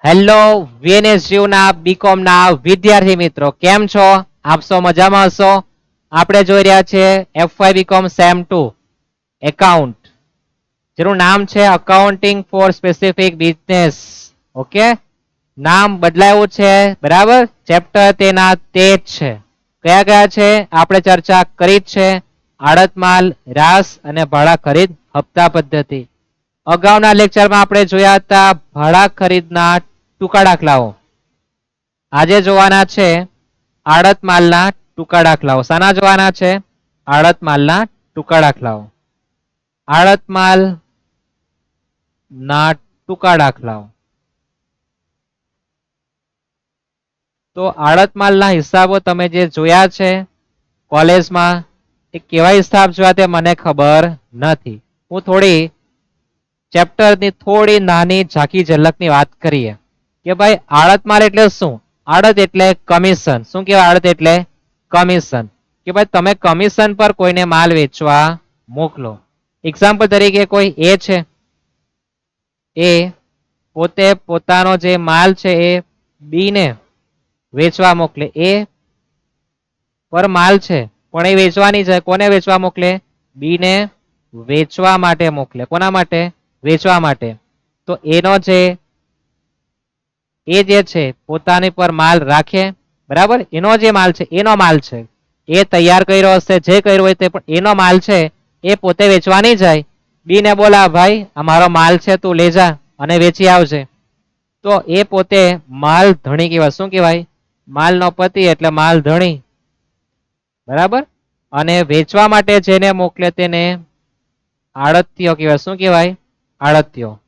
Hello વીએનએસયુ ના BCom ના વિદ્યાર્થી મિત્રો, કેમ છો? આપ સૌ મજામાં હશો? આપણે જોઈ રહ્યા છે F5 બીકોમ સેમ 2 એકાઉન્ટ, જેનું નામ છે accounting for specific business. Okay, નામ બદલાયું છે, બરાબર. ચેપ્ટર તેના તે જ છે. કયા કયા છે આપણે ચર્ચા કરી જ છે. આડત માલ, રાસ અને ભાડા ખરીદ હપ્તા પદ્ધતિ. અગાઉના લેક્ચરમાં આપણે જોયા હતા ભાડા ખરીદના ટૂંકા દાખલાઓ. આજે જોવાના છે આડત માલના ટૂંકા દાખલાઓ. શાના જોવાના છે? આડત માલના ટૂંકા દાખલાઓ. આડત માલ ના ટૂંકા દાખલાઓ. તો આડત માલના હિસાબો તમે જે જોયા છે કોલેજમાં, એ કેવા હિસાબ જોયા તે મને ખબર નથી. હું થોડી ચેપ્ટરની થોડી નાની ઝાંકી ઝલકની વાત કરીએ કે ભાઈ આડત માલ એટલે શું. આડત એટલે કમિશન. શું કહેવાય આડત એટલે? કમિશન. કે ભાઈ તમે કમિશન પર કોઈને માલ વેચવા મોકલો. એક્ઝામ્પલ તરીકે કોઈ એ છે, એ પોતે પોતાનો જે માલ છે એ બી ને વેચવા મોકલે. એ પર માલ છે પણ એ વેચવાની છે. કોને વેચવા મોકલે? બી ને વેચવા માટે મોકલે. કોના માટે? વેચવા માટે. તો એનો જે છે પોતાની પર માલ રાખે, બરાબર. એનો જે માલ છે એનો માલ છે, એ તૈયાર કર્યો હશે, જે કર્યો હોય તે, પણ એનો માલ છે એ પોતે વેચવાની જાય. બી ને બોલા ભાઈ આ મારો માલ છે, તું લઈ જા અને વેચી આવજે. તો એ પોતે માલ ધણી કહેવાય. શું કહેવાય? માલ નો પતિ એટલે માલ ધણી, બરાબર. અને વેચવા માટે જેને મોકલે તેને આડતિયો કહેવાય. શું કહેવાય? આડતિયો.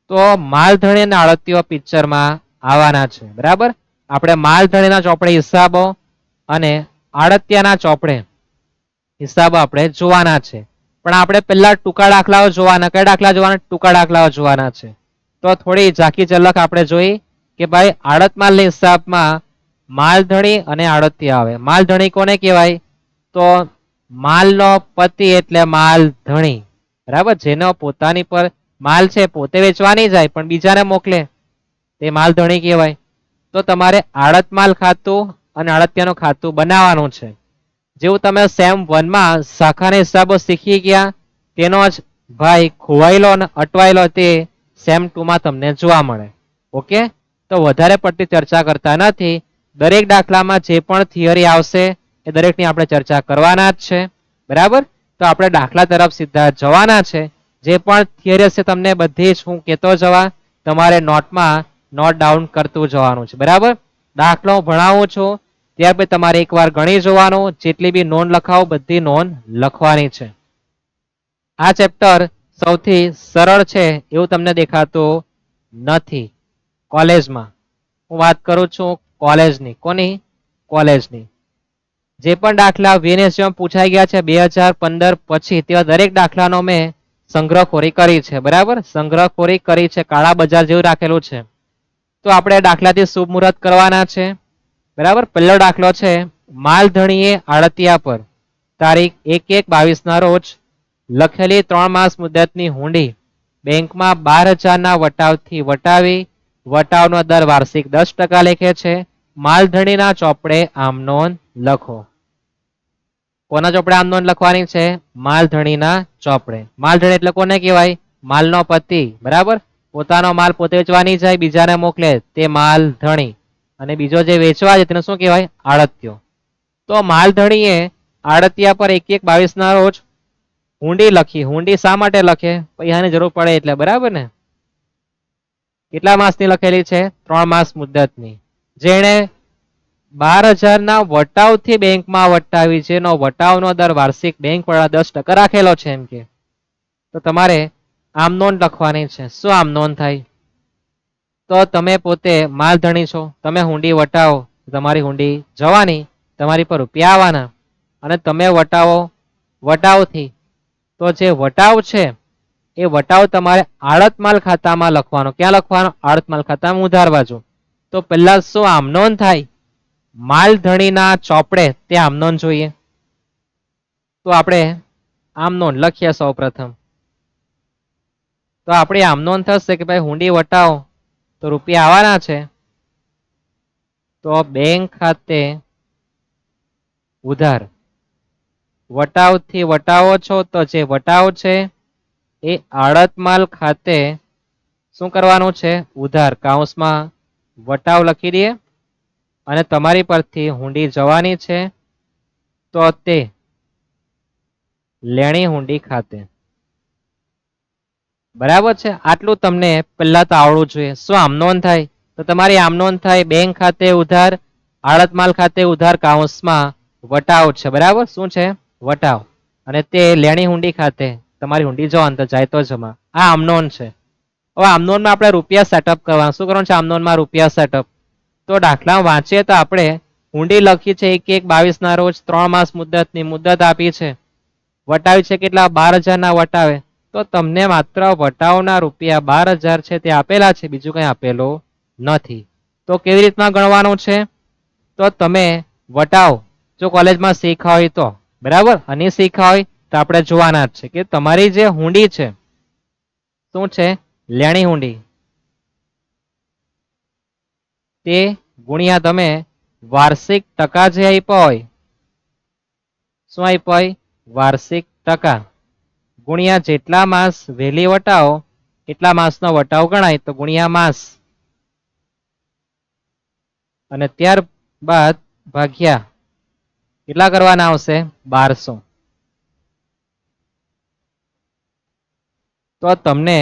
તો માલધણી અને આડતિયો પિક્ચરમાં આવવાના છે, બરાબર. આપણે માલધણીના ચોપડે હિસાબો અને આડતિયાના ચોપડે હિસાબો આપણે જોવાના છે. પણ આપણે પહેલા ટૂંકા દાખલાઓ જોવાના. કયા દાખલા જોવાના? ટૂંકા દાખલાઓ જોવાના છે. તો થોડી ઝાંકી ઝલક આપણે જોઈ કે ભાઈ આડત માલના હિસાબમાં માલધણી અને આડતિયા આવે. માલધણી કોને કહેવાય? તો માલનો પતિ એટલે માલધણી, બરાબર. જેનો પોતાની પર માલ છે પોતે વેચવાની જાય પણ બીજાને મોકલે તે માલધણી કહેવાય. તો તમારે આડત માલ ખાતું અને આડતિયાનું ખાતું બનાવવાનું છે. જેવું તમે સેમ 1 માં શાખાના હિસાબો શીખી ગયા, તેનો જ ભાઈ ખોવાયેલો અને અટવાયેલો તે સેમ 2 માં તમને જોવા મળે. ઓકે, તો વધારે પડતી ચર્ચા કરતા નથી. દરેક દાખલામાં જે પણ થિયરી આવશે એ દરેકની આપણે ચર્ચા કરવાના જ છે, બરાબર. તો આપણે દાખલા તરફ સીધા જવાના છે. જે પણ થિયરી હશે તમને બધી જ હું કહેતો જવા, તમારે નોટમાં નોટ ડાઉન કરતું જવાનું છે, બરાબર. દાખલો ભણાવું છું ત્યાર પછી તમારે એકવાર ગણી જોવાનું. જેટલી બી નોંધ લખાવો બધી નોંધ લખવાની છે. આ ચેપ્ટર સૌથી સરળ છે એવું તમને દેખાતું નથી કોલેજમાં. હું વાત કરું છું કોલેજની. કોની? કોલેજની. જે પણ દાખલા વીએનએસયુમાં પૂછાઈ ગયા છે 2015 પછી, તેવા દરેક દાખલાનો મેં સંગ્રહખોરી કરી છે, બરાબર. સંગ્રહખોરી કરી છે, કાળા બજાર જેવું રાખેલું છે. તો આપણે દાખલાથી શુભ મુહૂર્ત કરવાના છે, બરાબર. પહેલો દાખલો છે માલધણીએ આડતિયા પર તારીખ 1/1/22 ના રોજ લખેલી 3 માસ મુદતની હુંડી બેંકમાં 12,000 ના વટાવથી વટાવી. વટાવનો દર વાર્ષિક 10% લેખે છે. માલધણીના ચોપડે આમ નોંધ લખો. કોના ચોપડે આમ નોંધ લખવાની છે? માલધણીના ચોપડે. માલધણી એટલે કોને કહેવાય? માલનો પતિ, બરાબર. પોતાનો માલ પોતે વેચવાની જાય, બીજાને મોકલે તે માલધણી. અને બીજો જે વેચવા છે તેને શું કહેવાય? આડતિયો. તો માલધણીએ આડતિયા પર 1/1/22 ના રોજ હુંડી લખી. હુંડી શા માટે લખે? પૈસાની જરૂર પડે એટલે, બરાબર ને. કેટલા માસની લખેલી છે? 3 માસ મુદતની. જેણે 12,000 ના વટાવથી બેંકમાં વટાવી છે, એનો વટાવનો દર વાર્ષિક બેંક વાળા 10% રાખેલો છે એમ કે. તો તમારે આમ નોંધ લખવાની છે. શું આમ નોંધ થાય? તો તમે પોતે માલધણી છો, તમે હુંડી વટાવો, તમારી હુંડી જવાની, તમારી પર રૂપિયા આવવાના. અને તમે વટાવો વટાવથી, તો જે વટાવ છે એ વટાવ તમારે આડત માલ ખાતામાં લખવાનો. ક્યાં લખવાનો? આડત માલ ખાતામાં ઉધાર બાજુ. તો પહેલા શું આમ નોંધ થાય? માલધણીના ચોપડે તે આમ નોંધ જોઈએ. તો આપણે આમ નોંધ લખીએ સૌ પ્રથમ. તો આપણે આમ નોંધ થશે કે ભાઈ હુંડી વટાવો તો રૂપિયા આવવાના છે. તો બેંક ખાતે ઉધાર, વટાવથી વટાવો છો તો જે વટાવ છે એ આડત માલ ખાતે શું કરવાનું છે? ઉધાર. કૌંસમાં વટાવ લખી દઈએ અને તમારી પરથી હુંડી જવાની છે તો તે લેણી હુંડી ખાતે. બરાબર છે? આટલું તમને પહેલા તો આવડવું જોઈએ. શું આમ નોંધ થાય? તો તમારી આમ નોંધ થાય બેંક ખાતે ઉધાર, આડત માલ ખાતે ઉધાર, કૌંસમાં વટાવ છે. બરાબર? શું છે? વટાવ. અને તે લેણી હુંડી ખાતે તમારી હુંડી જવાનું તો જાય તો જમા. આ આમ નોંધ છે. હવે આમ નોંધમાં આપણે રૂપિયા સેટઅપ કરવાના. શું કરવાનું છે આમ નોંધમાં? રૂપિયા સેટઅપ. તો દાખલા વાંચીએ તો આપણે હુંડી લખી છે 1/1/22 ના રોજ 3 માસ મુદતની મુદત આપી છે. વટાવી છે કેટલા? 12,000 ના વટાવે. તો તમને માત્ર વટાવના રૂપિયા 12,000 છે તે આપેલા છે, બીજું કઈ આપેલું નથી. તો કેવી રીતના ગણવાનું છે? તો તમે વટાવ જો કોલેજમાં શીખા હોય તો બરાબર, અને શીખા હોય તો આપણે જોવાના જ છે કે તમારી જે હુંડી છે શું છે? લેણી હુંડી. તે ગુણ્યા તમે વાર્ષિક ટકા જે આપ્યા હોય, શું આપ્યા હોય? વાર્ષિક ટકા, ગુણ્યા જેટલા માસ વહેલી વટાવો એટલા માસનો વટાવ ગણાય તો ગુણ્યા માસ, અને ત્યારબાદ ભાગ્યા કેટલા કરવાના આવશે? 1200. તો તમને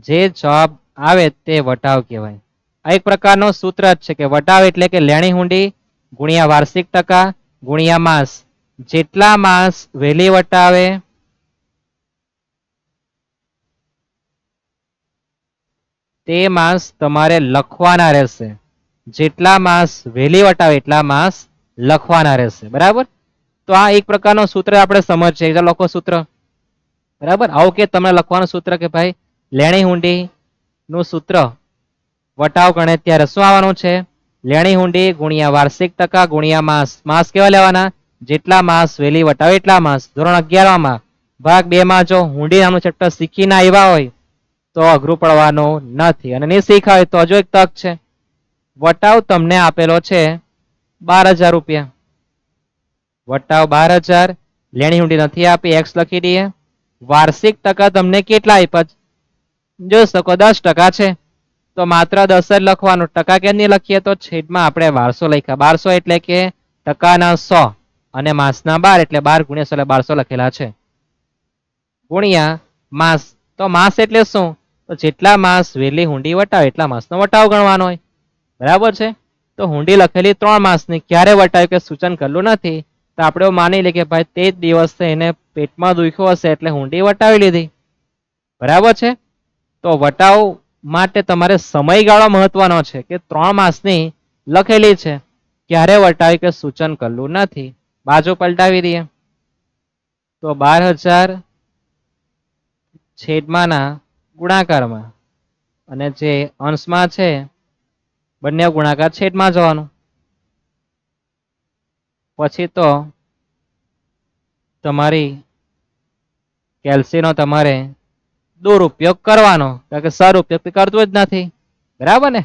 જે જવાબ આવે તે વટાવ કહેવાય. આ એક પ્રકારનો સૂત્ર જ છે કે વટાવ એટલે કે લેણી હુંડી ગુણ્યા વાર્ષિક ટકા ગુણ્યા માસ. જેટલા માસ વહેલી વટાવે તે માસ તમારે લખવાના રહેશે. જેટલા માસ વહેલી વટાવે એટલા માસ લખવાના રહેશે. બરાબર? તો આ એક પ્રકારનો સૂત્ર આપણે સમજીએ. લખો સૂત્ર. બરાબર? આવું કે તમને લખવાનું સૂત્ર કે ભાઈ લેણી હુંડી નું સૂત્ર વટાવ ગણે ત્યારે શું આવવાનું છે? લેણી હુંડી ગુણ્યા વાર્ષિક ટકા ગુણ્યા માસ. માસ કેવા લેવાના? જેટલા માસ વહેલી વટાવે એટલા માસ. ધોરણ 11 માં ભાગ 2 માં જો હુંડી નામનું ચેપ્ટર શીખીને આવ્યા હોય તો અઘરું પડવાનું નથી, અને નહીં શીખા હોય તો હજુ એક તક છે. વટાવ તમને આપેલો છે 12,000 રૂપિયા. વટાવ 12,000, લેણી હુંડી નથી આપી, એક્સ લખી દઈએ. વાર્ષિક ટકા તમને કેટલા આપ્યા? જોઈ શકો 10% છે. તો માત્ર 10 જ લખવાનું. ટકા કેમ નહીં લખીએ? તો છેદમાં આપણે 1200 લખ્યા. 1200 એટલે કે ટકાના 100 અને માસના 12 એટલે 12 ગુણ્યા 100 એટલે 1200 લખેલા છે. ગુણ્યા માસ. તો માસ એટલે શું? તો જેટલા માસ વહેલી હુંડી વટાવે એટલા માસનો વટાવ ગણવાનો હોય. બરાબર છે? તો હુંડી લખેલી 3 માસની, ક્યારે વટાવ્યું કે સૂચન કરેલું નથી, તો આપણે માની લઈએ કે ભાઈ તે જ દિવસે એને પેટમાં દુખ્યો હશે એટલે હુંડી વટાવી લીધી. બરાબર છે? તો વટાવ માટે તમારે સમયગાળો મહત્વનો છે કે 3 માસની લખેલી છે, ક્યારે વટાવી કે સૂચન કરેલું નથી. બાજુ પલટાવી દઈએ તો 12,000 છેદમાંના ગુણાકારમાં, અને જે અંશમાં છે બંને ગુણાકાર છેદમાં જવાનું. પછી તો તમારી કેલ્સીનો તમારે દુરુપયોગ કરવાનો, કારણ કે સર ઉપયોગ કરતું જ નથી. બરાબર ને?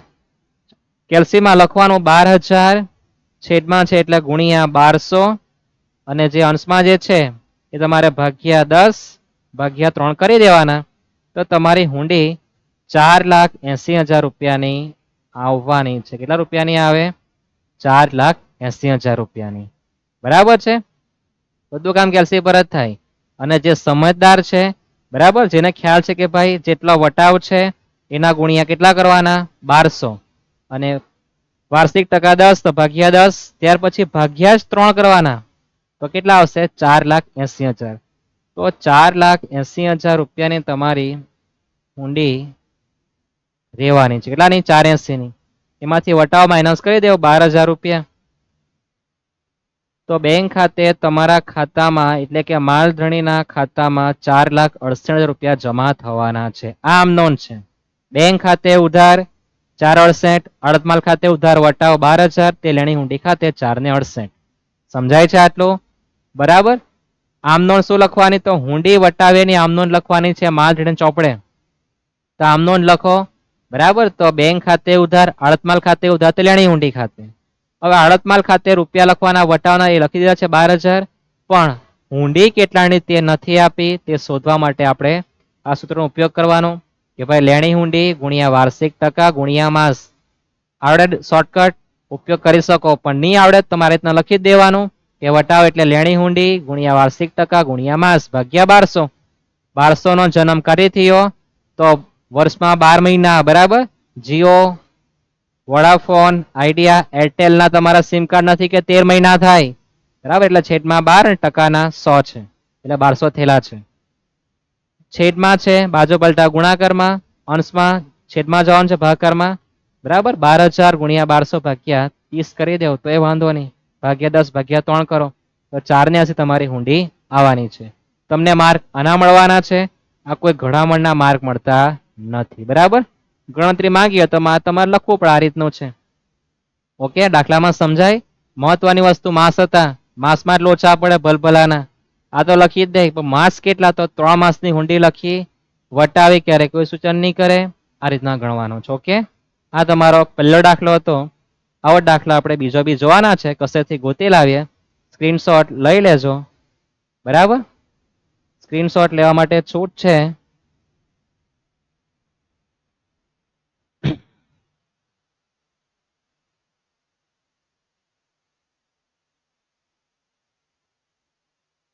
કેલ્સીમાં લખવાનું 12,000 છેદમાં છે એટલે ગુણ્યા 1200, અને જે અંશમાં જે છે એ તમારે ભાગ્યા 10 ભાગ્યા 3 કરી દેવાના. તો તમારી હુંડી 4,80,000 રૂપિયાની આવવાની છે. કેટલા રૂપિયાની આવે? 4,80,000 રૂપિયાની. બરાબર છે? બધું કામ કેલ્સી પર જ થાય. અને જે સમજદાર છે, બરાબર, જેને ખ્યાલ છે કે ભાઈ જેટલો વટાવ છે એના ગુણ્યા કેટલા કરવાના? 1200, અને વાર્ષિક ટકા 10 તો ભાગ્યા 10, ત્યાર પછી ભાગ્યા જ 3 કરવાના તો કેટલા આવશે? 4,80,000. તો 4,80,000 રૂપિયાની તમારી હુંડી રહેવાની છે. કેટલાની? 480 ની. એમાંથી વટાવ માઇનસ કરી દેવો 12,000 રૂપિયા. તો બેંક ખાતે તમારા ખાતામાં એટલે કે માલધણીના ખાતામાં 4,68,000 રૂપિયા જમા થવાના છે. આમ નોંધ છે. બેંક ખાતે ઉધાર 4,68, અડધમાલ ખાતે ઉધાર વટાવ 12,000, તે લેણી હુંડી ખાતે 4,68. સમજાય છે આટલું? બરાબર? આમ નોંધ શું લખવાની? તો હુંડી વટાવેની આમ નોંધ લખવાની છે માલધણી ચોપડે. તો આમ નોંધ લખો બરાબર. તો બેંક ખાતે ઉધાર, આડત માલ ખાતે ઉધાર, તો લેણી હુંડી ખાતે. હવે આડત માલ ખાતે રૂપિયા લખવાના, વટાવના એ લખી દીધા છે 12,000, પણ હુંડી કેટલાની તે નથી આપી, તે શોધવા માટે આપણે આ સૂત્રનો ઉપયોગ કરવાનો કે ભાઈ લેણી હુંડી ગુણ્યા વાર્ષિક ટકા ગુણ્યા માસ. આવડે શોર્ટકટ ઉપયોગ કરી શકો, પણ નહીં આવડે તમારે રીતના લખી જ દેવાનું કે વટાવ એટલે લેણી હુંડી ગુણ્યા વાર્ષિક ટકા ગુણ્યા માસ ભાગ્યા 1200. 1200 નો જન્મ કરી થયો તો વર્ષમાં 12 મહિના, બરાબર. જીઓ, વોડાફોન, આઈડિયા, એરટેલ ના તમારા સિમ કાર્ડ નથી કે 13 મહિના થાય, બરાબર. એટલે છેદમાં 12 ટકાના 100 છે, એટલે 1200 થયેલા છે. છેદમાં છે બાજુ પલટા ગુણાકારમાં, અંશમાં છેદમાં જવાનું છે ભાગાકારમાં, બરાબર. 12,000 ગુણ્યા 1200 ભાગ્યા 30 કરી દેવ તો એ વાંધો નહીં, ભાગ્યા 10 ભાગ્યા 3 કરો તો 4 તમારી હુંડી આવવાની છે. તમને માર્ક આના મળવાના છે, આ કોઈ ઘડામણના માર્ક મળતા નથી, બરાબર. ગણતરી માંગીએ તો તમારે લખવું પડે આ રીતનું છે. ઓકે, દાખલામાં સમજાય. મહત્વની વસ્તુ માસ હતા, માસમાં જ લોચા પડે ભલભલાના. આ તો લખી જ દે, પણ માસ કેટલા, તો 3 માસની હુંડી લખી, વટાવી ક્યારે કોઈ સૂચન નહીં કરે, આ રીતના ગણવાનો છે. ઓકે, આ તમારો પહેલો દાખલો હતો. આવો દાખલા આપણે બીજો બી જોવાના છે, કસેથી ગોતી લાવીએ. સ્ક્રીનશોટ લઈ લેજો, બરાબર. સ્ક્રીનશોટ લેવા માટે છૂટ છે.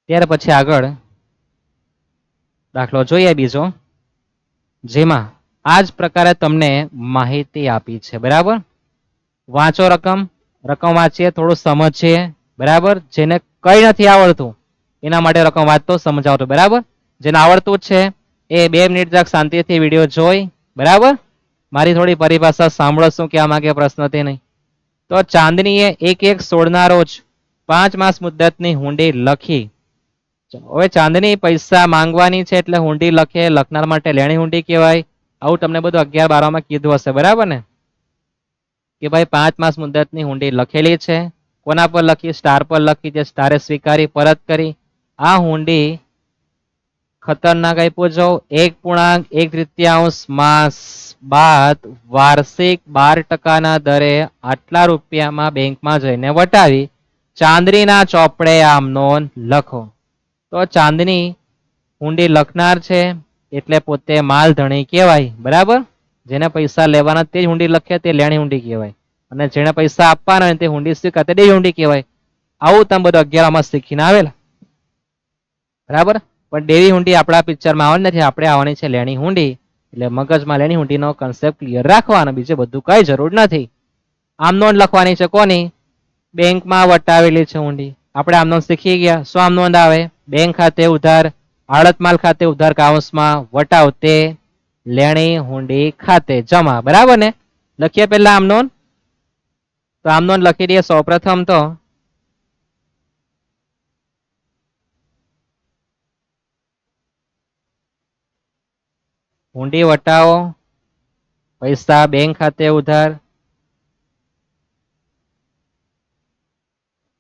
ત્યાર પછી આગળ દાખલો જોઈએ બીજો, જેમાં આ જ પ્રકારે તમને માહિતી આપી છે, બરાબર. વાંચો રકમ, રકમ વાંચીએ, થોડું સમજીએ, બરાબર. જેને કઈ નથી આવડતું એના માટે રકમ વાંચતો સમજાવતો, બરાબર. જેને આવડતું છે એ 2 મિનિટ તક શાંતિથી વિડીયો જોઈ, બરાબર. મારી થોડી પરિભાષા સાંભળો શું કહેવા માંગે પ્રશ્ન તે નહીં. તો ચાંદનીએ 1/1/16 રોજ 5 માસ મુદ્દતની હુંડી લખી. હવે ચાંદની પૈસા માંગવાની છે એટલે હુંડી લખે, લખનાર માટે લેણી હુંડી કહેવાય. આવું તમને બધું 11-12 માં કીધું હશે, બરાબર ને, કે ભાઈ 5 માસ મુદ્દતની હુંડી લખેલી છે. કોના પર લખી? સ્ટાર પર લખી, જે સ્ટારે સ્વીકારી પરત કરી. આ હુંડી ખતરનાક આપ્યો જો 1.1/3 માસ બાદ વાર્ષિક 12% દરે આટલા રૂપિયામાં બેંકમાં જઈને વટાવી ચાંદનીના ચોપડે આમ નોંધ લખો. તો ચાંદની હુંડી લખનાર છે એટલે પોતે માલધણી કહેવાય, બરાબર. જેને પૈસા લેવાના તે જ હુંડી લખે તે લેણી હુંડી કહેવાય, અને જેને પૈસા આપવાના તે હુંડી સ્વીકારે તે દેવી હુંડી કહેવાય. આવું તમે બધું 11 માં શીખીને આવેલા, બરાબર. પણ દેવી હુંડી આપણા પિક્ચરમાં આવવાની નથી, આપણે આવવાની છે લેણી હુંડી. એટલે મગજમાં લેણી હુંડીનો કન્સેપ્ટ ક્લિયર રાખવાનો, બીજું બધું કઈ જરૂર નથી. આમ નોંધ લખવાની છે કોની? બેંકમાં વટાવેલી છે હુંડી. આપણે આમ નોંધ શીખી ગયા. શું આમ નોંધ આવે? બેંક ખાતે ઉધાર, આડત માલ ખાતે ઉધાર કાઉન્સમાં વટાવતે લેણી હુંડી ખાતે જમા, બરાબર ને. લખીએ પહેલા આમ નોંધ. તો આમ નોંધ લખી દઈએ સૌપ્રથમ તો હુંડી વટાવો, પૈસા બેંક ખાતે ઉધાર,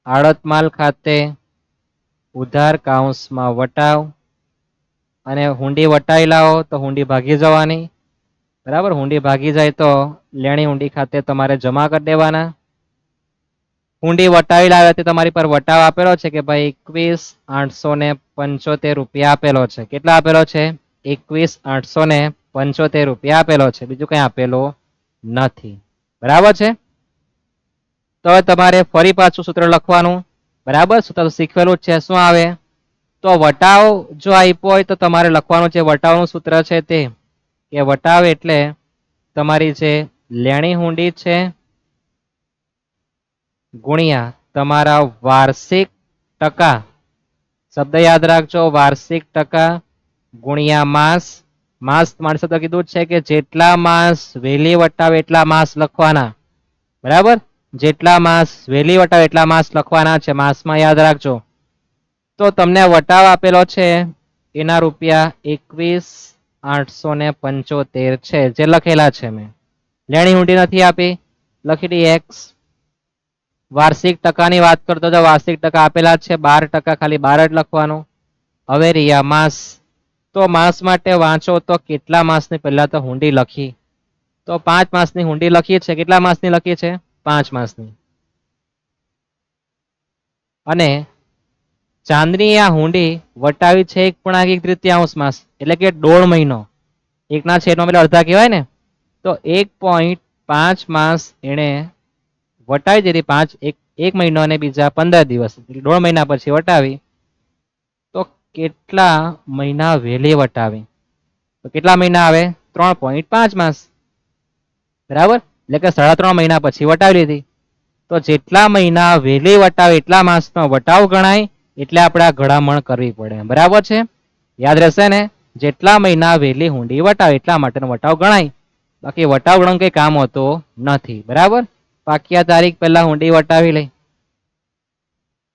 આડત માલ ખાતે ઉધાર કાઉન્સમાં વટાવ, અને હુંડી વટાવી લાવો તો હુંડી ભાગી જવાની, બરાબર. હુંડી ભાગી જાય તો લેણી હુંડી ખાતે તમારે જમા કરી દેવાના. હુંડી વટાવી લાવે તે તમારી પર વટાવ આપેલો છે કે ભાઈ 21,875 રૂપિયા આપેલો છે. કેટલા આપેલો છે? 21,875 રૂપિયા આપેલો છે, બીજું કઈ આપેલો નથી, બરાબર છે. તો તમારે ફરી પાછું સૂત્ર લખવાનું, બરાબર. સૂત્ર શીખવેલું છે. શું આવે? તો વટાવ જો આપ્યો હોય તો તમારે લખવાનું છે વટાવનું સૂત્ર છે તે, કે વટાવ એટલે તમારી જે લેણી હુંડી છે ગુણ્યા તમારા વાર્ષિક ટકા. શબ્દ યાદ રાખજો, વાર્ષિક ટકા ગુણ્યા માસ. માસ તમારે શબ્દ કીધું છે કે જેટલા માસ વહેલી વટાવે એટલા માસ લખવાના, બરાબર. જેટલા માસ વહેલી વટાવે એટલા માસ લખવાના છે, માસમાં યાદ રાખજો. તો તમને વટાવ આપેલો છે એના રૂપિયા 21,875 છે, જે લખેલા છે મેં. લેણી હુંડી નથી આપી, લખી દી x. વાર્ષિક ટકાની વાત કરતો તો વાર્ષિક ટકા આપેલા છે 12%, ખાલી 12 જ લખવાનું. હવે રિયા માસ. તો માસ માટે વાંચો તો કેટલા માસની પહેલા તો હુંડી લખી, તો 5 માસની હુંડી લખી છે. કેટલા માસની લખી છે? 5 માસની. અને ચાંદની આ હુંડી વટાવી છે 1.1 માસ, એટલે કે 1.5 મહિનો. એકના છેદમાં પેલા અડધા કહેવાય ને, તો 1.5 માસ એને વટાવી દીધી. એક મહિનો અને બીજા 15 દિવસ, 1.5 મહિના પછી વટાવી. તો કેટલા મહિના વહેલી વટાવી? તો કેટલા મહિના આવે? 3.5 માસ, બરાબર. એટલે કે 3.5 મહિના પછી વટાવી લીધી. તો જેટલા મહિના વહેલી વટાવે એટલા માસનો વટાવ ગણાય. એટલે આપણે આ ઘડામણ કરવી પડે, બરાબર છે. યાદ રહેશે ને? જેટલા મહિના વહેલી હુંડી વટાવે એટલા માટેનો વટાવ ગણાય. બાકી વટાવ ગણવાનું કઈ કામ હોતો નથી, બરાબર. પાકિયા તારીખ પહેલા હુંડી વટાવી લઈ.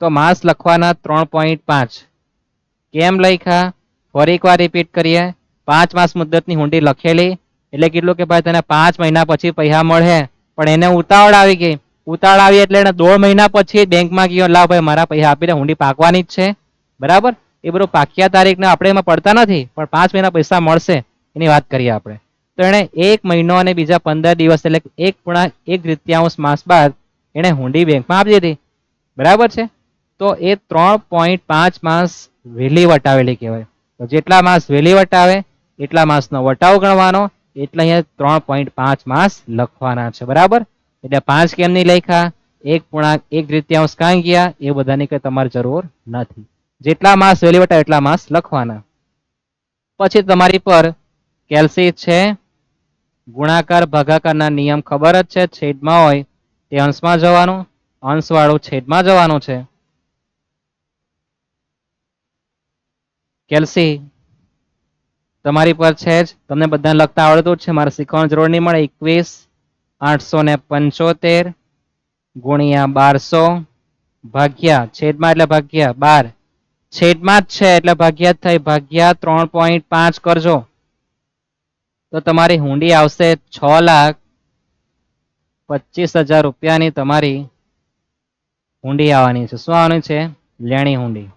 તો માસ લખવાના 3.5. કેમ લખ્યા? ફરી એકવાર રિપીટ કરીએ. 5 માસ મુદ્દતની હુંડી લખેલી, એટલે કેટલું કે ભાઈ તને 5 મહિના પછી પૈસા મળે. પણ એને ઉતાવળ આવી ગઈ. ઉતાવળ આવી એટલે એને 1.5 મહિના પછી બેંકમાં ગયો, લાવ ભાઈ મારા પૈસા આપી દે, હુંડી પાકવાની જ છે, બરાબર. એ બધું પાક્યા તારીખને આપણે એમાં પડતા નથી, પણ 5 મહિના પૈસા મળશે એની વાત કરીએ આપણે. તો એને 1 મહિનો અને બીજા 15 દિવસ, એટલે 1.1 માસ બાદ એને હુંડી બેંકમાં આપી દીધી, બરાબર છે. તો એ 3.5 માસ વહેલી વટાવેલી કહેવાય. તો જેટલા માસ વહેલી વટાવે એટલા માસનો વટાવ ગણવાનો. એટલે અહીંયા 3.5 માસ લખવાના છે, બરાબર. એટલે 5 કેમ નહીં લખ્યા? 1.1 કાં ગયા? એ બધાની કઈ તમારે જરૂર નથી. જેટલા માસ વહેલી વટાવે એટલા માસ લખવાના. પછી તમારી પર કેલ્સી છે. ગુણાકાર ભાગાકારના નિયમ ખબર જ છે. છેદમાં હોય તે અંશમાં જવાનું, અંશવાળું છેદમાં જવાનું છે. કેલ્સી તમારી પર છે જ, તમને બધાને લખતા આવડતું જ છે, મારે શીખવાની જરૂર નહીં મળે. 21,875 ગુણ્યા 1200 ભાગ્યા છેદમાં, એટલે ભાગ્યા 12, છેદમાં જ છે એટલે ભાગ્યા થઈ, ભાગ્યા 3.5 કરજો. તો તમારી હુંડી આવશે 6,25,000 રૂપિયાની તમારી હુંડી આવવાની છે. શું આવવાની છે? લેણી હુંડી.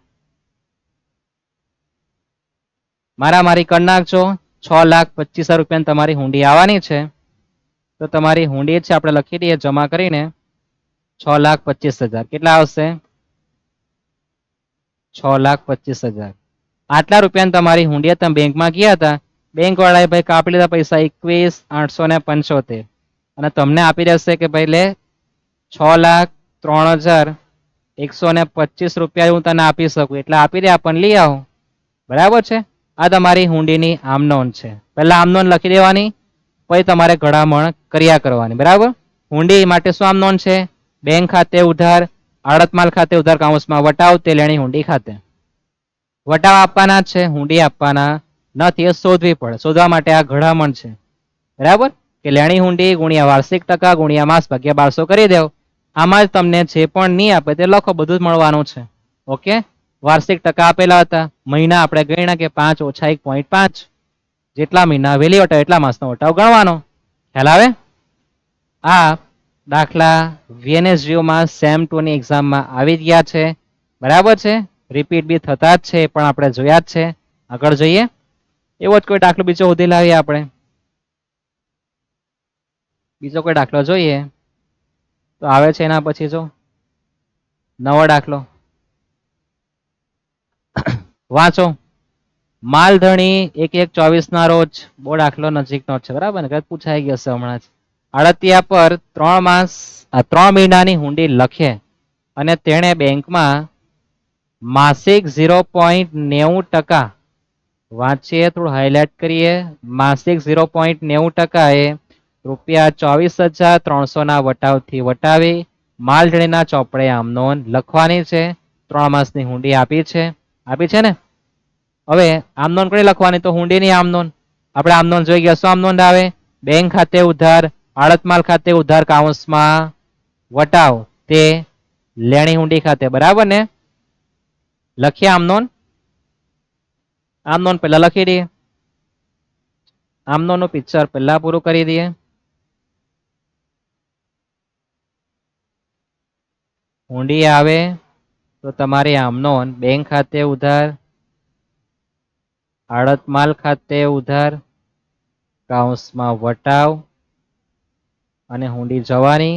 મારામારી કરી નાખજો. 6,25,000 રૂપિયાની તમારી હુંડી આવવાની છે. તો તમારી હુંડી છે આપણે લખી દઈએ જમા કરીને 6,25,000. કેટલા આવશે? 6,25,000. આટલા રૂપિયાની તમારી હુંડી તમે બેંકમાં ગયા હતા, બેંક વાળાએ ભાઈ કાપી લીધા પૈસા 21,875, અને તમને આપી દેશે કે ભાઈ લે 6,03,125 રૂપિયા હું તને આપી શકું, એટલે આપી દે, આપણને લઈ આવો, બરાબર છે. આ તમારી હુંડીની આમનોંધ છે. પહેલા આમનોંધ લખી દેવાની, પછી તમારે ઘડામણ કર્યા કરવાની, બરાબર. હુંડી માટે શું આમનોંધ છે? બેંક ખાતે ઉધાર, આડત માલ ખાતે ઉધાર કાઉન્સમાં વટાવ, તે લેણી હુંડી ખાતે. વટાવ આપવાના છે, હુંડી આપવાના નથી, એ શોધવી પડે. શોધવા માટે આ ઘડામણ છે, બરાબર. કે લેણી હુંડી ગુણ્યા વાર્ષિક ટકા ગુણ્યા માસ ભાગ્યા 1200 કરી દેવ. આમાં જ તમને જે પણ નહીં આપે તે લખો, બધું જ મળવાનું છે. ઓકે. વાર્ષિક ટકા આપેલા હતા, મહિના આપણે ગણ્યા કે 5 ઓછા 1.5. જેટલા મહિના વહેલી વટાવ એટલા માસનો વટાવ ગણવાનો. ખ્યાલ આવે? આ દાખલા VNSGOમાં સેમ 2 ની એક્ઝામમાં આવી ગયા છે, બરાબર છે. રિપીટ બી થતા જ છે, પણ આપણે જોયા જ છે. આગળ જોઈએ. એવો જ કોઈ દાખલો બીજો શોધી લાવીએ આપણે. બીજો કોઈ દાખલો જોઈએ તો આવે છે એના પછી જો નવો દાખલો વાંચો. માલધણી 1/1/24 ના રોજ, બહુ દાખલો નજીકનો છે, બરાબર ને? પૂછાઈ ગયો છે હમણાં જ. આડતિયા પર 3 મહિનાની હુંડી લખે અને તેણે બેંકમાં માસિક 0.90%, વાંચીએ, થોડું હાઇલાઇટ કરીએ. માસિક 0.90% એ ₹24,300 ના વટાવથી વટાવી માલધણીના ચોપડે આમ નોંધ લખવાની છે. 3 માસની હુંડી આપી છે ને. હવે આમ નોંધ કઈ લખવાની? તો હુંડીની આમ નોંધ. આપણે આમ નોંધ જોઈ ગયા. શું આમ નોંધ આવે? બેંક ખાતે ઉધાર, આડત માલ ખાતે ઉધાર કાઉન્સમાં વટાવ, તે લેણી હુંડી ખાતે, બરાબર ને? લખીએ આમ નોંધ. આમ નોંધ પહેલા લખી દઈએ. આમ નોંધ નું પિક્ચર પહેલા પૂરું કરી દઈએ. હુંડી આવે તો તમારી આમ નોંધ બેંક ખાતે ઉધાર, આડત માલ ખાતે ઉધાર કાઉન્સમાં વટાવ, અને હુંડી જવાની,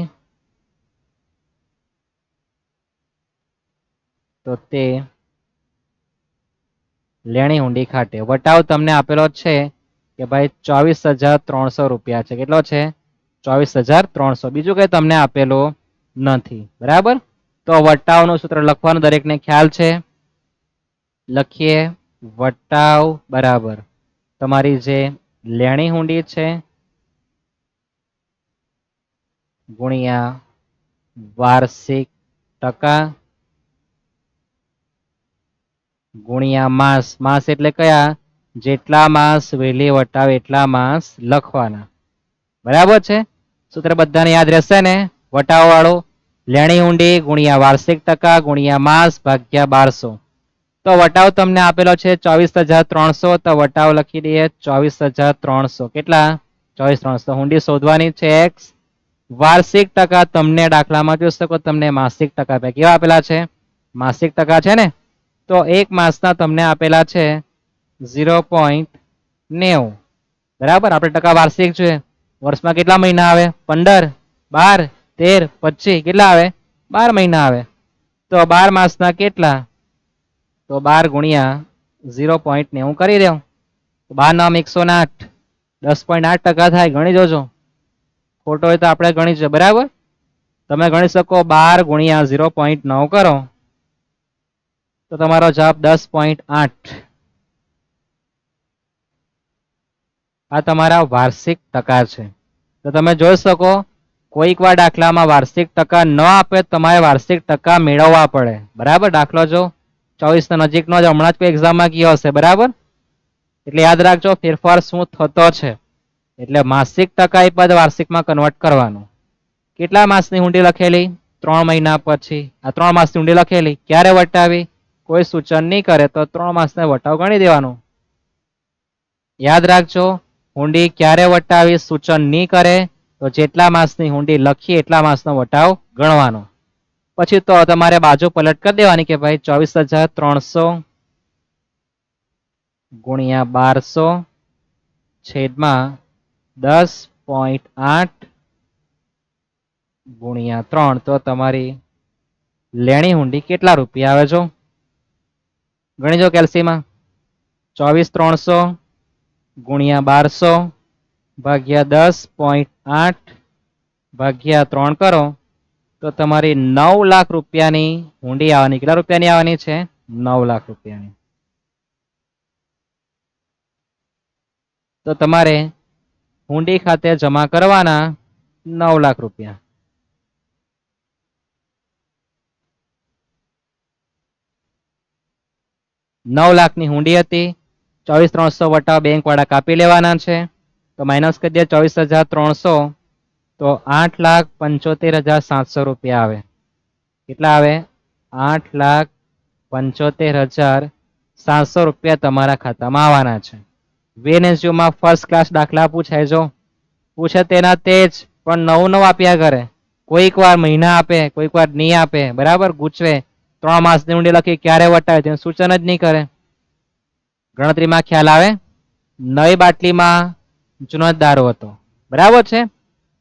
તો તે લેણી હુંડી ખાટે. વટાવ તમને આપેલો છે કે ભાઈ 24,300 રૂપિયા છે. કેટલો છે? 24,300. બીજું કઈ તમને આપેલું નથી. બરાબર? તો વટાવનું સૂત્ર લખવાનું દરેકને ખ્યાલ છે. લખીએ વટાવ બરાબર તમારી જે લેણી હુંડી છે ગુણ્યા વાર્ષિક ટકા ગુણ્યા માસ. માસ એટલે કયા? જેટલા માસ વહેલી વટાવે એટલા માસ લખવાના. બરાબર છે? સૂત્ર બધાને યાદ રહેશે ને? વટાવ વાળું લેણી ઊંડી ગુણ્યા વાર્ષિક ટકા ગુણ્યા માસ ભાગ્યા 1200. તો વટાવ તમને આપેલો છે 24,300. તો વટાવ લખી દઈએ 24,300. કેટલા? 24,300. હુંડી શોધવાની છે x. વાર્ષિક ટકા તમને દાખલામાં જોઈ શકો તમને માસિક ટકા કેવા આપેલા છે? માસિક ટકા છે ને? તો એક માસના તમને આપેલા છે 0.90. બરાબર? આપણે ટકા વાર્ષિક જોઈએ. વર્ષમાં કેટલા મહિના આવે? 15, 12, 13, 25. કેટલા આવે? 12 મહિના આવે. તો 12 માસના કેટલા? તો 12 ગુણ્યા 0.90 કરી દઉં. 12 નામ 108. 10.8% થાય. ગણી જોજો. ખોટો હોય તો આપણે ગણી જોઈએ. બરાબર? તમે ગણી શકો 12 ગુણ્યા 0.9 કરો તો તમારો જવાબ 10.8. આ તમારા વાર્ષિક ટકા છે. તો તમે જોઈ શકો કોઈક વાર દાખલામાં વાર્ષિક ટકા ન આપે તમારે વાર્ષિક ટકા મેળવવા પડે. બરાબર? દાખલો જો 24 નજીકનો જ હમણાં જ કોઈ એક્ઝામમાં ગયો હશે. બરાબર? એટલે યાદ રાખજો ફેરફાર શું થતો છે. એટલે માસિક ટકા એ પદ વાર્ષિકમાં કન્વર્ટ કરવાનું. કેટલા માસની હુંડી લખેલી? 3 મહિના પછી. આ 3 માસની હુંડી લખેલી. ક્યારે વટાવી? કોઈ સૂચન નહીં કરે તો 3 માસને વટાવ ગણી દેવાનું. યાદ રાખજો હુંડી ક્યારે વટાવી સૂચન નહીં કરે તો જેટલા માસની હુંડી લખી એટલા માસનો વટાવ ગણવાનો. પછી તો તમારે બાજુ પલટ કરી દેવાની કે ભાઈ 24,300 ગુણ્યા 1200 છેદમાં 10.8 ગુણ્યા 3. તો તમારી લેણી હુંડી કેટલા રૂપિયા આવે? જો ગણી જો કેલ્સીમાં 24,300 ગુણ્યા 1200 ભાગ્યા 10.8 ભાગ્યા 3 કરો તો તમારી 9 લાખ રૂપિયાની હુંડી આવવાની. કેટલા રૂપિયાની આવવાની છે? 9 લાખ રૂપિયાની. તો તમારે હુંડી ખાતે જમા કરવાના 9 લાખ રૂપિયા. નવ લાખની હુંડી હતી. 24,300 વટાવ બેંક વાળા કાપી લેવાના છે. તો માઇનસ કરી દે 24,300. તો 8,75,700 રૂપિયા આવે. કેટલા આવે? 8,75,700 રૂપિયા તમારા ખાતામાં આવવાના છે. વેનેસ્યુમાં ફર્સ્ટ ક્લાસ દાખલા પૂછાય. જો પૂછે તેના તે જ પણ નવું આપ્યા કરે. કોઈક વાર મહિના આપે કોઈક વાર નહીં આપે. બરાબર? ગૂંચવે 3 માસની ઊંડી લખી ક્યારે વટાવે તેનું સૂચન જ નહીં કરે. ગણતરીમાં ખ્યાલ આવે? નવી બાટલીમાં જૂનો દારૂ હતો. બરાબર છે?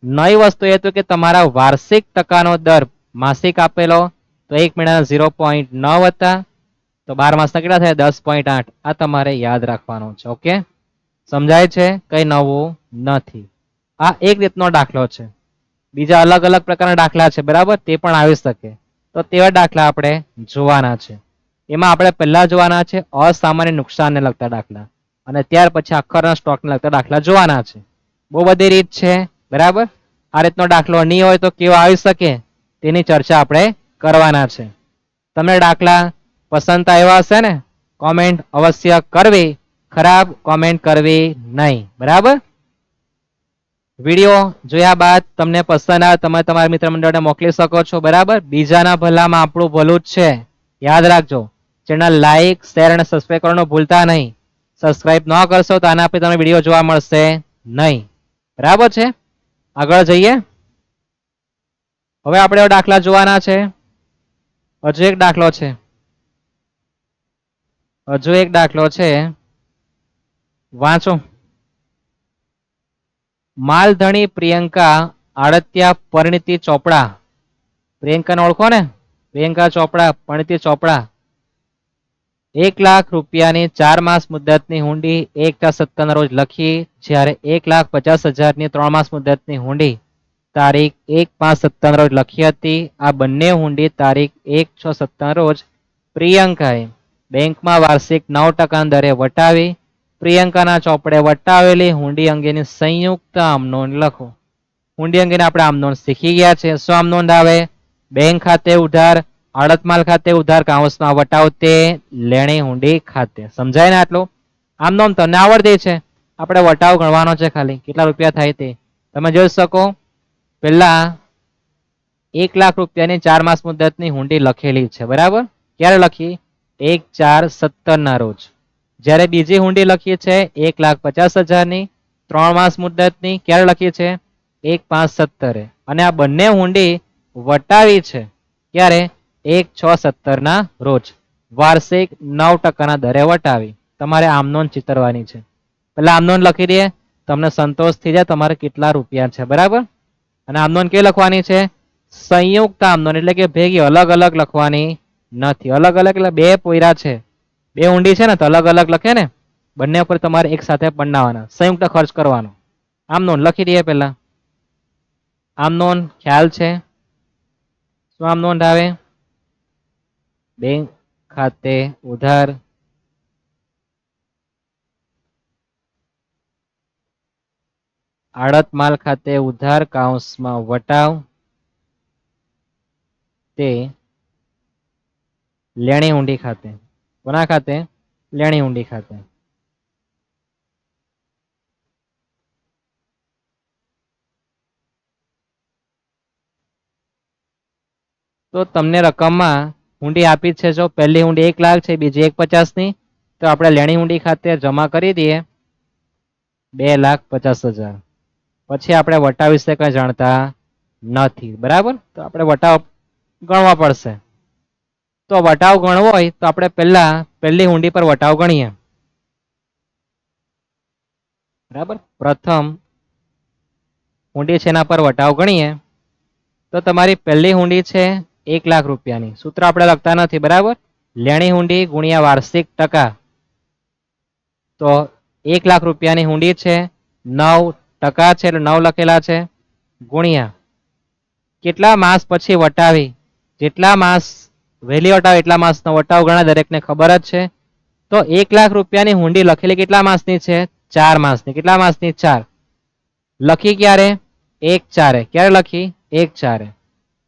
નવી વસ્તુ એ હતું કે તમારા વાર્ષિક ટકાનો દર માસિક આપેલો તો 1 મહિનાના 0.9 હતા. તો 12 માસના કેટલા થાય? 10.8. આ તમારે યાદ રાખવાનું છે. ઓકે? સમજાય છે? કઈ નવું નથી. આ એક રીતનો દાખલો છે. બીજા અલગ અલગ પ્રકારના દાખલા છે. બરાબર? તે પણ આવી શકે. તો તેવા દાખલા આપણે જોવાના છે. એમાં આપણે પહેલા જોવાના છે અસામાન્ય નુકસાનને લગતા દાખલા અને ત્યાર પછી આખરના સ્ટોકને લગતા દાખલા જોવાના છે. બહુ બધી રીત છે. બરાબર? આ રીતનો દાખલો નહીં હોય તો કેવો આવી શકે તેની ચર્ચા આપણે કરવાના છે. તમને દાખલા પસંદ આવ્યા હશે ને? કોમેન્ટ અવશ્ય કરવી. ખરાબ કોમેન્ટ કરવી નહીં. બરાબર? વિડીયો જોયા બાદ તમને પસંદ આવે તમે તમારા મિત્ર મંડળને મોકલી શકો છો. બરાબર? બીજાના ભલામાં આપણું ભલું જ છે. યાદ રાખજો ચેનલ લાઈક શેર અને સબસ્ક્રાઇબ કરવાનું ભૂલતા નહીં. સબસ્ક્રાઇબ ન કરશો તો આના પર તમને વિડીયો જોવા મળશે નહીં. બરાબર છે? આગળ જઈએ. હવે આપણે દાખલા જોવાના છે. હજુ એક દાખલો છે. હજુ એક દાખલો છે. વાંચો. માલધણી પ્રિયંકા આડત્યા પરિણીતિ ચોપડા, પ્રિયંકાને ઓળખો ને, પ્રિયંકા ચોપડા, પરિણીતિ ચોપડા, 1 લાખ રૂપિયાની 4 માસ મુદતની હુંડી 1/17 રોજ લખી, જ્યારે 1,50,000ની 3 માસ મુદતની હુંડી તારીખ 1/5/17 રોજ લખી હતી. આ બંને હુંડી તારીખ 1/6/17 રોજ પ્રિયંકાએ બેંકમાં વાર્ષિક 9% દરે વટાવી. પ્રિયંકાના ચોપડે વટાવેલી હુંડી અંગેની સંયુક્ત આમનોંધ લખો. હુંડી અંગેની આપણે આમનોંધ શીખી ગયા છે. શું આમનોંધ આવે? બેંક ખાતે ઉધાર, આડતમાલ ખાતે ઉધાર કાઉન્સમાં વટાવતે લેણી હુંડી ખાતે. સમજાય ને આટલું? આમનોંધ તમને આવડતી છે. આપણે વટાવ ગણવાનો છે, ખાલી કેટલા રૂપિયા થાય તે તમે જોઈ શકો. પહેલા 1 લાખ રૂપિયાની 4 માસ મુદતની હુંડી લખેલી છે, બરાબર. ક્યારે લખી? 1/4/17 ના રોજ. જ્યારે બીજી હુંડી લખી છે 1,50,000ની 3 માસ મુદતની, ક્યારે લખી છે? 1/5/17. અને આ બંને હુંડી વટાવી છે ક્યારે? 1/6/17 ના રોજ વાર્ષિક 9% ના દરે વટાવી. તમારે આમનોંધ ચિતરવાની છે. પેલા આમનોંધ લખી દઈએ, તમને સંતોષ થઈ જાય તમારે કેટલા રૂપિયા છે, બરાબર. અને આમનોંધ કે લખવાની છે? સંયુક્ત આમનોંધ, એટલે કે ભેગી, અલગ અલગ લખવાની નથી. અલગ અલગ એટલે બે પોયરા છે, બે ઊંડી છે ને, તો અલગ અલગ લખે ને. બંને ઉપર તમારે એક સાથે બનાવવાના, સંયુક્ત ખર્ચ કરવાનો. આમનોંધ લખી દઈએ. પહેલા આમનોંધ ખ્યાલ છે? શું આમનોંધ આવે? બેંક ખાતે ઉધાર, આડત માલ ખાતે ઉધાર કાઉન્સમાં વટાવ તે લેણી ઊંડી ખાતે. કોના ખાતે? લેણી ઊંડી ખાતે. તો તમને રકમમાં હુંડી આપી છે, જો પહેલી હુંડી 1 લાખ છે, બીજી 1,50,000ની, તો આપણે લેણી હુંડી ખાતે જમા કરી દઈએ 2,50,000. પછી આપણે વટાવ વિશે કઈ જાણતા નથી, બરાબર. તો આપણે વટાવ ગણવા પડશે. તો વટાવ ગણવો હોય તો આપણે પહેલા પહેલી હુંડી પર વટાવ ગણીએ, બરાબર. પ્રથમ હુંડી છે એના પર વટાવ ગણીએ. તો તમારી પહેલી હુંડી છે 1 લાખ રૂપિયાની. સૂત્ર આપણે લખતા નથી, બરાબર. લેણી હુંડી ગુણ્યા વાર્ષિક ટકા. તો 1 લાખ રૂપિયાની હુંડી છે, 9% છે એટલે 9 લખેલા છે, ગુણ્યા કેટલા માસ પછી વટાવી. જેટલા માસ વહેલી વટાવે એટલા માસનો વટાવ ગણા, દરેકને ખબર જ છે. તો 1 લાખ રૂપિયાની હુંડી લખેલી કેટલા માસની છે? 4 માસની. કેટલા માસની? 4. લખી ક્યારે? 1/4. ક્યારે લખી? 1/4.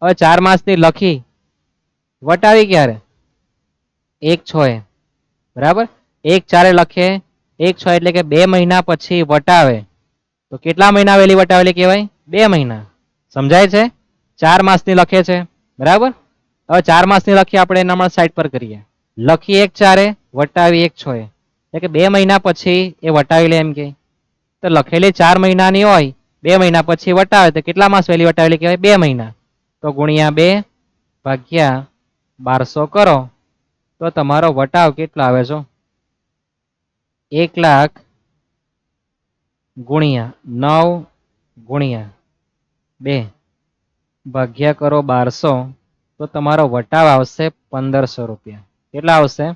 હવે 4 માસની લખી, વટાવી ક્યારે? 1/6, બરાબર. 1/4 લખે, 1/6 એટલે કે 2 મહિના પછી વટાવે, તો કેટલા મહિના વહેલી વટાવેલી કહેવાય? 2 મહિના. સમજાય છે? 4 માસની લખે છે, બરાબર. હવે 4 માસની લખી આપણે નંબર સાઈડ પર કરીએ. લખી 1/4, વટાવી 1/6, એટલે કે 2 મહિના પછી એ વટાવી લે એમ કે. તો લખેલી 4 મહિનાની હોય, 2 મહિના પછી વટાવે, તો કેટલા માસ વહેલી વટાવેલી કહેવાય? 2 મહિના. તો ગુણ્યા 2 ભાગ્યા 1200 કરો, તો તમારો વટાવ કેટલો આવે છે? 1 લાખ ગુણ્યા 9 ગુણ્યા 2 ભાગ્યા કરો 1200, તો તમારો વટાવ આવશે 1500 રૂપિયા. કેટલા આવશે?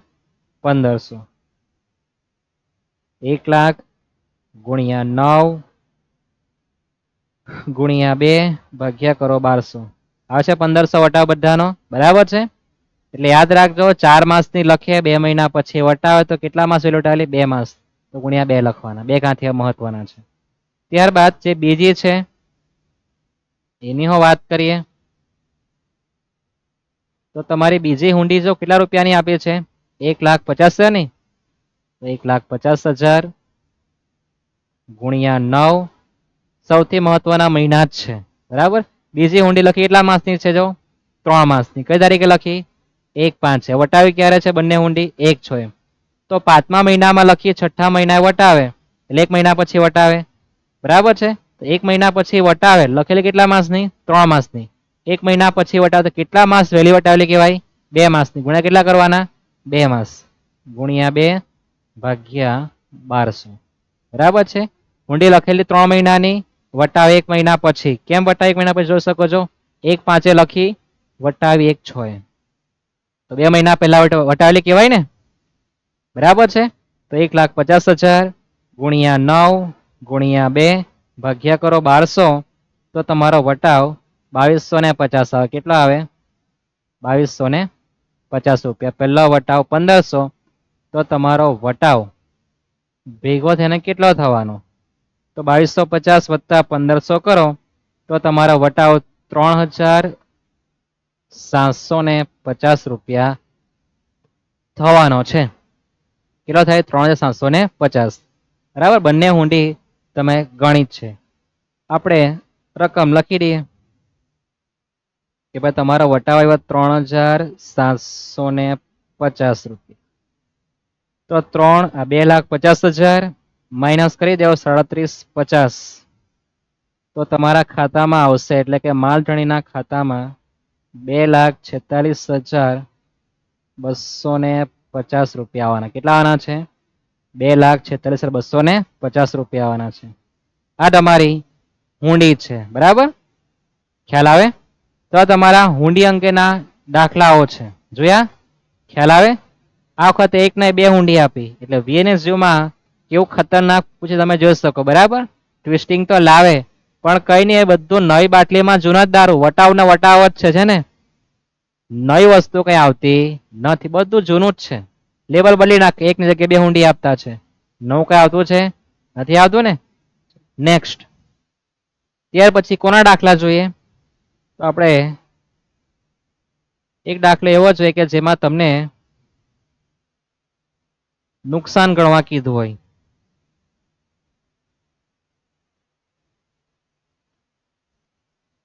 1500. 1 લાખ ગુણ્યા 9 ગુણ્યા 2 ભાગ્યા કરો 1200, આવશે 1500 વટાવ બધાનો, બરાબર છે. એટલે યાદ રાખજો, 4 માસની લખે, 2 મહિના પછી વટાવે, તો કેટલા માસ વહેલી વટાવેલી? 2 માસ. તો ગુણ્યા 2 લખવાના. 2 ગાંઠિયા મહત્વના છે. ત્યારબાદ જે બીજી છે એની હો વાત કરીએ. તો તમારી બીજી હુંડી જો કેટલા રૂપિયાની આપી છે? 1,50,000 ની. 1,50,000 ગુણ્યા 9, સૌથી મહત્વના મહિના જ છે, બરાબર. બીજી હુંડી લખી કેટલા માસની છે? જો 3 માસની. કઈ તારીખે લખી? 1/5 છે. વટાવી ક્યારે છે બંને હુંડી? 1/6. તો 5મા મહિનામાં લખીએ, 6ઠા મહિના વટાવે, એટલે 1 મહિના પછી વટાવે, બરાબર છે. તો 1 મહિના પછી વટાવે, લખેલી કેટલા માસની? 3 માસની. 1 મહિના પછી વટાવે, તો કેટલા માસ વહેલી વટાવેલી કહેવાય? 2 માસની. ગુણ્યા કેટલા કરવાના? 2 માસ. ગુણ્યા 2 ભાગ્યા 1200, બરાબર છે. હુંડી લખેલી 3 મહિનાની, વટાવ 1 મહિના પછી. કેમ વટાવ 1 મહિના પછી જોઈ શકો છો? 1/5 લખી વટાવી 1/6. તો 2 મહિના પહેલા વટાવેલી કહેવાય ને, બરાબર છે. તો 1,50,000 ગુણ્યા 9 ગુણ્યા 2 ભાગ્યા કરો 1200, તો તમારો વટાવ 2250 આવે. કેટલો આવે? 2250 રૂપિયા. પહેલો વટાવ 1500, તો તમારો વટાવ ભેગો થઈને કેટલો થવાનો? તો 2250 વત્તા 1500 કરો તો તમારો વટાવ 3,750 રૂપિયા થવાનો છે. કેટલો થાય? 3,750. બરાબર, બંને હુંડી તમે ગણિત છે. આપણે રકમ લખી દઈએ કે ભાઈ તમારો વટાવ આવ્યો 3,750 રૂપિયા. તો 2,50,000 માઇનસ કરી દેવો 3750. તો તમારા ખાતામાં આવશે, એટલે કે માલધણીના ખાતામાં 2,46,250 રૂપિયા આવવાના. કેટલા આવવાના છે? 2,46,250 રૂપિયા આવવાના છે. આ તમારી હુંડી છે. બરાબર, ખ્યાલ આવે? તો તમારા હુંડી અંકેના દાખલાઓ છે, જોયા? ખ્યાલ આવે? આ વખતે 1 ને 2 હુંડી આપી, એટલે VNSU માં કેવું ખતરનાક પૂછે તમે જોઈ શકો. બરાબર, ટ્વિસ્ટિંગ તો લાવે, પણ કઈ નહીં, એ બધું નવી બાટલીમાં જૂના જ દારૂ. વટાવ ને વટાવ જ છે ને, નવી વસ્તુ કઈ આવતી નથી, બધું જૂનું જ છે. લેબલ બદલી નાખે, 1 ની જગ્યાએ 2 હુંડી આપતા છે, નવું કઈ આવતું છે? નથી આવતું ને. નેક્સ્ટ, ત્યાર પછી કોના દાખલા જોઈએ? તો આપણે એક દાખલો એવો જોઈએ કે જેમાં તમને નુકસાન ગણવા કીધું હોય.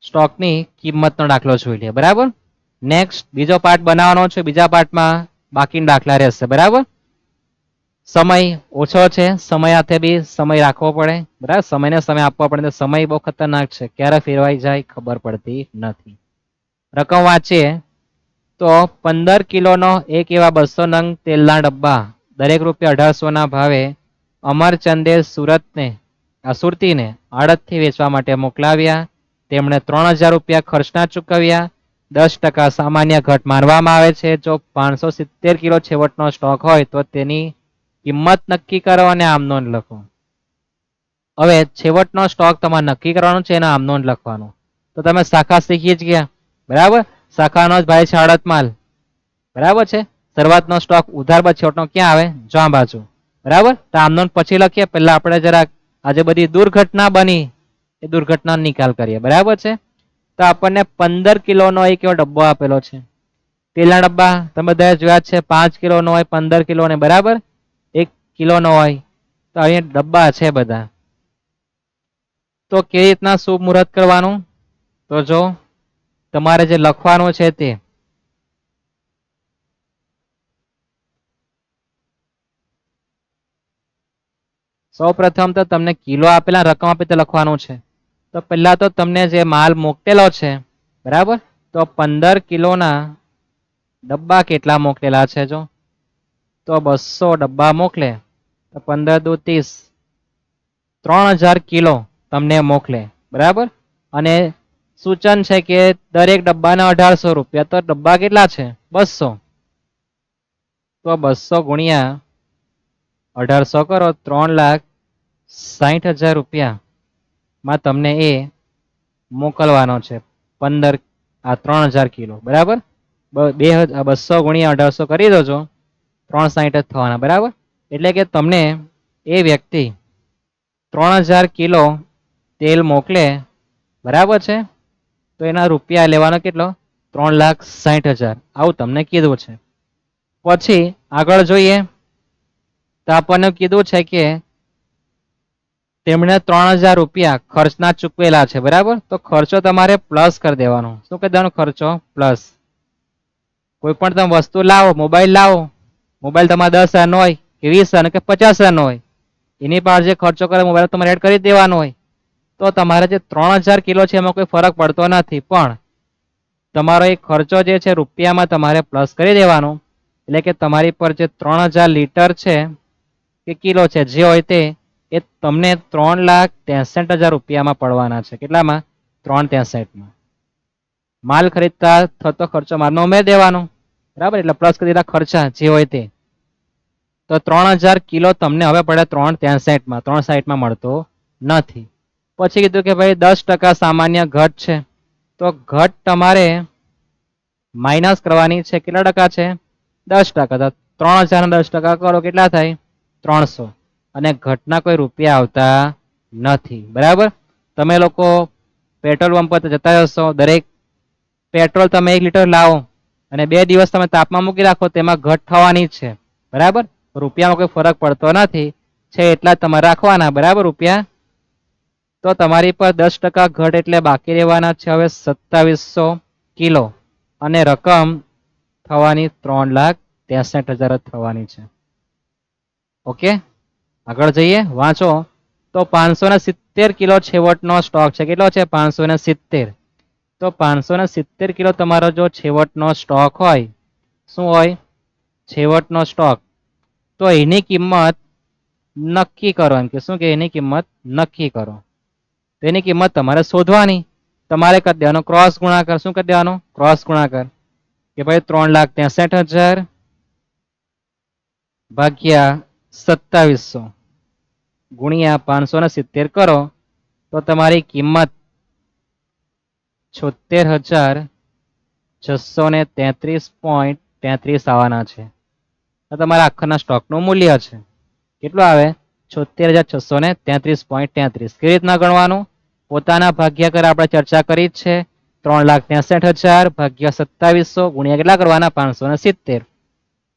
સ્ટોકની કિંમતનો દાખલો જોઈ લે. બરાબર, નેક્સ્ટ બીજો પાર્ટ બનાવવાનો છે. બીજા પાર્ટમાં બાકીના દાખલા રહેશે. બરાબર, સમય ઓછો છે, સમય હાથે બી સમય રાખવો પડે. બરાબર, સમયને સમય આપવો પડે. સમય બહુ ખતરનાક છે, ક્યારે ફેરવાઈ જાય ખબર પડતી નથી. રકમ વાંચીએ તો 15 કિલોનો એક એવા 200 નંગ તેલના ડબ્બા દરેક ₹1800 ના ભાવે અમરચંદે સુરતીને આડતથી વેચવા માટે મોકલાવ્યા. તેમણે 3000 રૂપિયા ખર્ચના ચૂકવ્યા. 10% સામાન્ય ઘટ માનવામાં આવે છે. જો 570 કિલો છેવટનો સ્ટોક હોય તો તેની કિંમત નક્કી કરો અને આમ નોંધ લખો. હવે છેવટનો સ્ટોક તમારે નક્કી કરવાનો છે, એનો આમ નોંધ લખવાનું. તો તમે શાખા શીખી જ ગયા. બરાબર, શાખાનો જ ભાઈ છે આડત માલ. બરાબર છે, શરૂઆતનો સ્ટોક ઉધાર બાદ છેવટનો ક્યાં આવે? જવા બાજુ. બરાબર, તો આમ નોંધ પછી લખીએ. પહેલા આપણે જરાક આજે બધી દુર્ઘટના બની એ દુર્ઘટના નિકાલ કરીએ. બરાબર છે, તો આપણને 15 કિલોનો એક એવો ડબ્બો આપેલો છે. તેલના ડબ્બા તમે બધા જોયા છે, 5 કિલોનો હોય, 15 કિલો ને, બરાબર, 1 કિલોનો હોય. તો અહીંયા ડબ્બા છે બધા. તો કેવી રીતના શુભ મુહૂર્ત કરવાનું? તો જો તમારે જે લખવાનું છે તે સૌ પ્રથમ તો તમને કિલો આપેલા, રકમ આપી તે લખવાનું છે. તો પહેલા તો તમને જે માલ મોકલેલો છે, બરાબર, તો 15 કિલોના ડબ્બા કેટલા મોકલેલા છે? જો તો 200 ડબ્બા મોકલે તો 15 દુ 30, 3000 કિલો તમને મોકલે. બરાબર, અને સૂચન છે કે દરેક ડબ્બાના 1800 રૂપિયા. તો ડબ્બા કેટલા છે? 200. તો 200 ગુણ્યા 1800 કરો, 3,60,000 રૂપિયા માં તમને એ મોકલવાનો છે. 3000 કિલો. બરાબર, 200 ગુણ્યા 1800 કરી દો છો, 360 જ થવાના. બરાબર, એટલે કે તમને એ વ્યક્તિ 3000 કિલો તેલ મોકલે. બરાબર છે, તો એના રૂપિયા લેવાનો કેટલો? 3,60,000. આવું તમને કીધું છે. પછી આગળ જોઈએ તો આપણને કીધું છે કે તેમણે 3000 રૂપિયા ખર્ચના ચૂકવેલા છે. બરાબર, તો ખર્ચો તમારે પ્લસ કરી દેવાનો. શું કરી દેવાનો? ખર્ચો પ્લસ. કોઈ પણ તમે વસ્તુ લાવો, મોબાઈલ લાવો, મોબાઈલ તમારે 10,000 નો હોય કે 20,000 કે 50,000 નો હોય, એની પાસે જે ખર્ચો કરે મોબાઈલ તમારે એડ કરી દેવાનો હોય. તો તમારે જે 3000 કિલો છે એમાં કોઈ ફરક પડતો નથી, પણ તમારો એક ખર્ચો જે છે રૂપિયામાં તમારે પ્લસ કરી દેવાનો. એટલે કે તમારી પર જે 3000 લીટર છે કે કિલો છે જે હોય તે એ તમને 3,63,000 રૂપિયામાં પડવાના છે. કેટલામાં? 3,63,000માં. માલ ખરીદતા થતો ખર્ચો માલનો ઉમેરી દેવાનો, બરાબર, એટલે પ્લસ કરી દીધા ખર્ચા જે હોય તે. તો 3,000 કિલો તમને હવે પડે 3,63,000માં, 3,60,000માં મળતો નથી. પછી કીધું કે ભાઈ 10% સામાન્ય ઘટ છે, તો ઘટ તમારે માઇનસ કરવાની છે. કેટલા ટકા છે? 10%. 3,000 ના 10% કરો કેટલા થાય? 300. અને ઘટના કોઈ રૂપિયા આવતા નથી, બરાબર. તમે લોકો પેટ્રોલ પંપ પર જતા હશો, દરેક પેટ્રોલ તમે 1 લીટર લાવો અને 2 દિવસ તમે તાપમાં મૂકી રાખો, તેમાં ઘટ થવાની જ છે, બરાબર. રૂપિયામાં કોઈ ફરક પડતો નથી, છે એટલા જ તમારે રાખવાના, બરાબર, રૂપિયા. તો તમારી પર 10% ઘટ એટલે બાકી રહેવાના છે હવે 2700 કિલો, અને રકમ થવાની 3,63,000 જ થવાની છે. ઓકે, આગળ જઈએ, વાંચો. તો 570 કિલો છેવટનો સ્ટોક છે. કેટલો છે? 570. તો 570 કિલો તમારો જો છેવટનો સ્ટોક હોય, શું હોય? છેવટનો સ્ટોક. તો એની કિંમત નક્કી કરો, એમ કે શું કે એની કિંમત નક્કી કરો. તો એની કિંમત તમારે શોધવાની. તમારે કરી દેવાનો ક્રોસ ગુણાકાર. શું કરી દેવાનો? ક્રોસ ગુણાકાર. કે ભાઈ 3,63,000 ભાગ્યા 2700 ગુણ્યા 570 કરો તો તમારી કિંમત 76,633.33 આવવાના છે. તો તમારા આખાના સ્ટોકનું મૂલ્ય છે. કેટલું આવે? 76,633.33. કેવી રીતના ગણવાનું? પોતાના ભાગ્યાકાર આપણે ચર્ચા કરી જ છે. 3,63,000 ભાગ્યા 2700 ગુણ્યા કેટલા કરવાના? 570.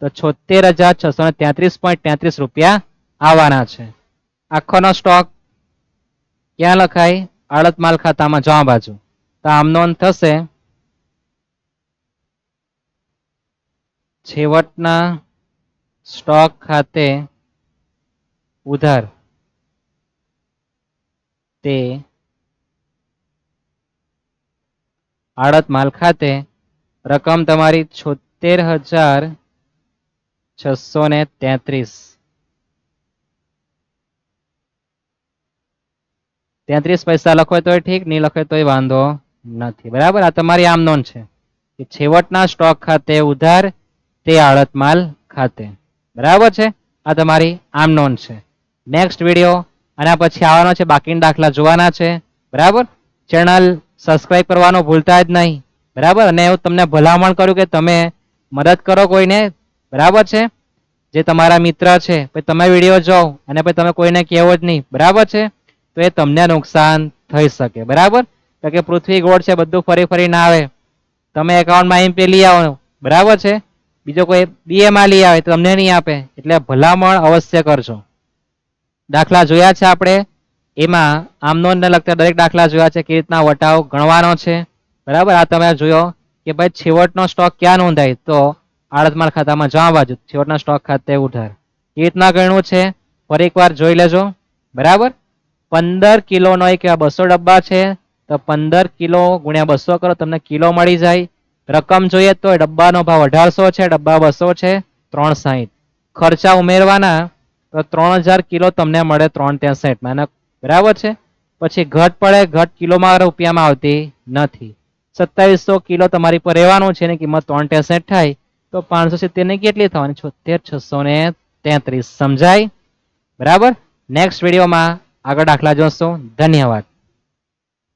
તો 76,633.33 રૂપિયા આવવાના છે. આખોનો સ્ટોક ક્યાં લખાય? આડત માલ ખાતામાં જવા બાજુ. તો આમ નોંધ થશે છેવટના સ્ટોક ખાતે ઉધાર તે આડત માલ ખાતે રકમ તમારી 76,633 પૈસા લખો તો ઠીક, નહીં લખે તોય વાંધો નથી, બરાબર. આ તમારી આમ નોંધ છે કે છેવટના સ્ટોક ખાતે ઉધાર તે આડત માલ ખાતે, બરાબર છે. આ તમારી આમ નોંધ છે. નેક્સ્ટ વિડીયો આના પછી આવવાનો છે, બાકીના દાખલા જોવાના છે, બરાબર. ચેનલ સબસ્ક્રાઇબ કરવાનું ભૂલતા જ નહીં, બરાબર. અને હું તમને ભલામણ કરું કે તમે મદદ કરો કોઈને, બરાબર છે. જે તમારા મિત્ર છે, પછી તમે વિડીયો જોવો અને પછી તમે કોઈને કહેવો જ નહીં, બરાબર છે. તો એ તમને નુકસાન થઈ શકે, બરાબર. તો કે પૃથ્વી ગોળ છે, બધું ફરી ફરી ના આવે. તમે એકાઉન્ટમાં એમપી લઈ આવો, બરાબર છે. બીજો કોઈ બીએમાં લઈ આવે તો તમને નહીં આપે, એટલે ભલામણ અવશ્ય કરજો. દાખલા જોયા છે આપણે, એમાં આમ નોંધને લગતા દરેક દાખલા જોયા છે, કેવી રીતના વટાવ ગણવાનો છે, બરાબર. આ તમે જોયો કે ભાઈ છેવટનો સ્ટોક ક્યાં નોંધાય? તો આડત માલ ખાતામાં જવા બાજુ છેવટના સ્ટોક ખાતે ઉધાર. કેવી રીતના ગણવું છે ફરી એકવાર જોઈ લેજો, બરાબર. 15 કિલોનો એક 200 ડબ્બા છે, તો 15 કિલો ગુણ્યા 200 કરો, તમને કિલો મળી જાય. રકમ જોઈએ તો ડબ્બાનો ભાવ 1800 છે, ડબ્બા 200 છે, 360. ખર્ચા ઉમેરવાના તો 3,000 કિલો તમને મળે 3,63,000, બરાબર છે. પછી ઘટ પડે, ઘટ કિલોમાં રૂપિયામાં આવતી નથી. 2700 કિલો તમારી પર રહેવાનું છે, એની કિંમત 3,63 થાય, તો 570 ની કેટલી થવાની? 76,633. સમજાય? બરાબર. નેક્સ્ટ વિડીયોમાં આગળ દાખલા જોશું. ધન્યવાદ.